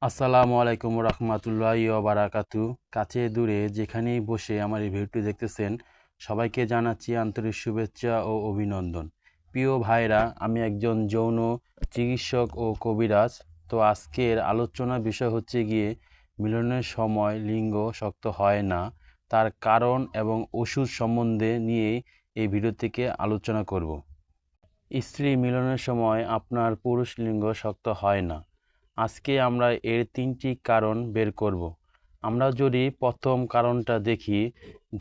আসসালামু আলাইকুম রহমতুল্লাহি ওয়া বারাকাতু। কাছে দূরে যেখানেই বসে আমার এই ভিডিওটি দেখতেছেন, সবাইকে জানাচ্ছি আন্তরিক শুভেচ্ছা ও অভিনন্দন। প্রিয় ভাইরা, আমি একজন যৌন চিকিৎসক ও কবিরাজ। তো আজকের আলোচনার বিষয় হচ্ছে গিয়ে মিলনের সময় লিঙ্গ শক্ত হয় না, তার কারণ এবং ওষুধ সম্বন্ধে নিয়ে এই ভিডিও থেকে আলোচনা করব। স্ত্রী মিলনের সময় আপনার পুরুষ লিঙ্গ শক্ত হয় না। আজকে আমরা এর ৩টি কারণ বের করব। আমরা যদি প্রথম কারণটা দেখি,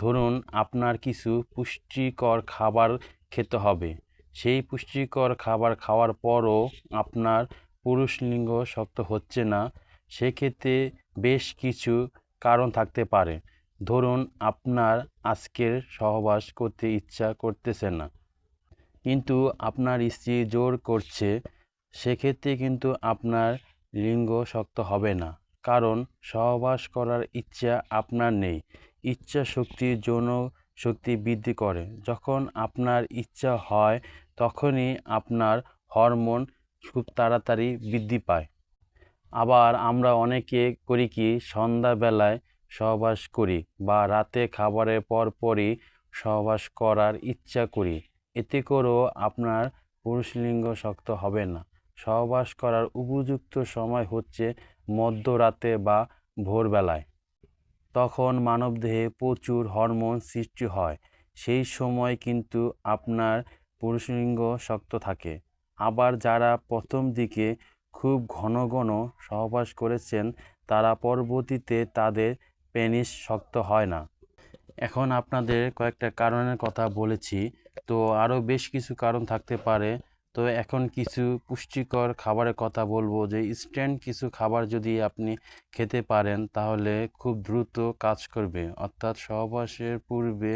ধরুন আপনার কিছু পুষ্টিকর খাবার খেতে হবে। সেই পুষ্টিকর খাবার খাওয়ার পরও আপনার পুরুষ লিঙ্গ শক্ত হচ্ছে না। সেক্ষেত্রে বেশ কিছু কারণ থাকতে পারে। ধরুন আপনার আজকের সহবাস করতে ইচ্ছা করতেছে না, কিন্তু আপনার স্ত্রী জোর করছে, সেক্ষেত্রে কিন্তু আপনার লিঙ্গ শক্ত হবে না। কারণ সহবাস করার ইচ্ছা আপনার নেই। ইচ্ছা শক্তি যৌন শক্তি বৃদ্ধি করে। যখন আপনার ইচ্ছা হয় তখনই আপনার হরমোন খুব তাড়াতাড়ি বৃদ্ধি পায়। আবার আমরা অনেকে করি কি, সন্ধ্যাবেলায় সহবাস করি বা রাতে খাবারের পরপরই সহবাস করার ইচ্ছা করি। এতে করেও আপনার পুরুষ লিঙ্গ শক্ত হবে না। সহবাস করার উপযুক্ত সময় হচ্ছে মধ্যরাতে বা ভোরবেলায়। তখন মানবদেহে প্রচুর হরমোন সৃষ্টি হয়। সেই সময় কিন্তু আপনার পুরুষলিঙ্গ শক্ত থাকে। আবার যারা প্রথম দিকে খুব ঘন ঘন সহবাস করেছেন, তারা পরবর্তীতে তাদের পেনিস শক্ত হয় না। এখন আপনাদের কয়েকটা কারণের কথা বলেছি, তো আরও বেশ কিছু কারণ থাকতে পারে। তো এখন কিছু পুষ্টিকর খাবারের কথা বলবো, যে ইনস্ট্যান্ট কিছু খাবার যদি আপনি খেতে পারেন তাহলে খুব দ্রুত কাজ করবে। অর্থাৎ সহবাসের পূর্বে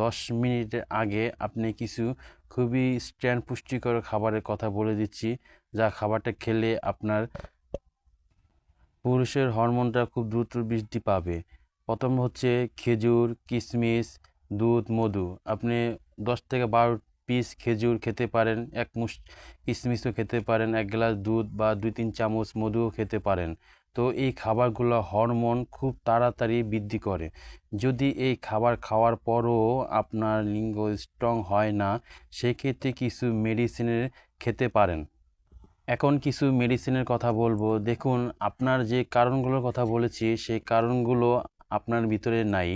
10 মিনিট আগে আপনি কিছু খুবই ইনস্ট্যান্ট পুষ্টিকর খাবারের কথা বলে দিচ্ছি, যা খাবারটা খেলে আপনার পুরুষের হরমোনটা খুব দ্রুত বৃদ্ধি পাবে। প্রথম হচ্ছে খেজুর, কিশমিশ, দুধ, মধু। আপনি 10 থেকে 12 পিস খেজুর খেতে পারেন, এক মুঠ কিশমিশও খেতে পারেন, 1 গ্লাস দুধ বা 2-3 চামচ মধুও খেতে পারেন। তো এই খাবারগুলো হরমোন খুব তাড়াতাড়ি বৃদ্ধি করে। যদি এই খাবার খাওয়ার পরও আপনার লিঙ্গ স্ট্রং হয় না, সেক্ষেত্রে কিছু মেডিসিনের খেতে পারেন। এখন কিছু মেডিসিনের কথা বলবো। দেখুন, আপনার যে কারণগুলোর কথা বলেছি সেই কারণগুলো আপনার ভিতরে নাই।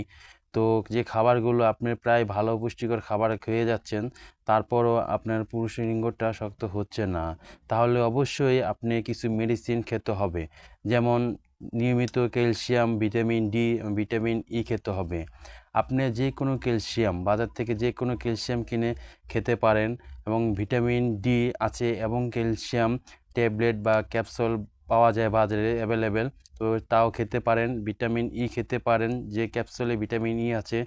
তো যে খাবারগুলো আপনি প্রায় ভালো পুষ্টিকর খাবার খেয়ে যাচ্ছেন, তারপরও আপনার পুরুষ লিঙ্গটা শক্ত হচ্ছে না, তাহলে অবশ্যই আপনি কিছু মেডিসিন খেতে হবে। যেমন নিয়মিত calcium, vitamin D, vitamin E খেতে হবে। আপনি যে কোনো ক্যালসিয়াম, বাজার থেকে যে কোনো ক্যালসিয়াম কিনে খেতে পারেন, এবং ভিটামিন ডি আছে এবং ক্যালসিয়াম ট্যাবলেট বা ক্যাপসুল পাওয়া যায় বাজারে অ্যাভেলেবেল। তো তাও খেতে পারেন। ভিটামিন ই খেতে পারেন, যে ক্যাপসুলে ভিটামিন ই আছে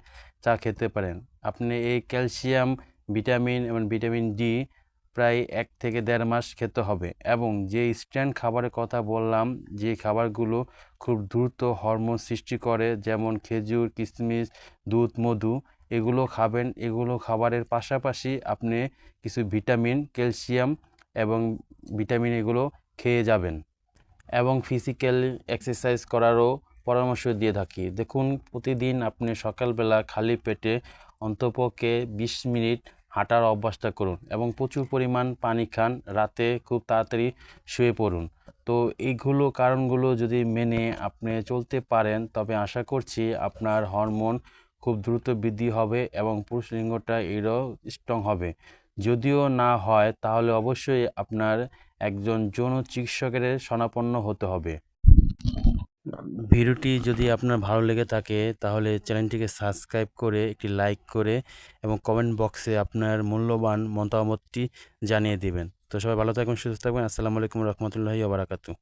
তা খেতে পারেন। আপনি এই ক্যালসিয়াম, ভিটামিন এবং ভিটামিন ডি প্রায় 1 থেকে 1.5 মাস খেতে হবে। এবং যে ইনস্ট্যান্ট খাবারের কথা বললাম, যে খাবারগুলো খুব দ্রুত হরমোন সৃষ্টি করে, যেমন খেজুর, কিশমিশ, দুধ, মধু, এগুলো খাবেন। এগুলো খাবারের পাশাপাশি আপনি কিছু ভিটামিন, ক্যালসিয়াম এবং ভিটামিন এগুলো খেয়ে যাবেন। এবং ফিজিক্যাল এক্সারসাইজ করারও পরামর্শ দিয়ে থাকি। দেখুন, প্রতিদিন আপনি সকালবেলা খালি পেটে অন্তপক্ষে 20 মিনিট হাঁটার অভ্যাসটা করুন এবং প্রচুর পরিমাণ পানি খান। রাতে খুব তাড়াতাড়ি শুয়ে পড়ুন। তো এইগুলো কারণগুলো যদি মেনে আপনি চলতে পারেন, তবে আশা করছি আপনার হরমোন খুব দ্রুত বৃদ্ধি হবে এবং পুরুষ লিঙ্গটা এরও স্ট্রং হবে। যদিও না হয়, তাহলে অবশ্যই আপনার একজন যৌন চিকিৎসকের শরণাপন্ন হতে হবে। ভিডিওটি যদি আপনার ভালো লেগে থাকে তাহলে চ্যানেলটিকে সাবস্ক্রাইব করে একটি লাইক করে এবং কমেন্ট বক্সে আপনার মূল্যবান মতামতটি জানিয়ে দিবেন। তো সবাই ভালো থাকবেন, সুস্থ থাকবেন। আসসালামু আলাইকুম রহমতুল্লাহি ওয়া বারাকাতুহু।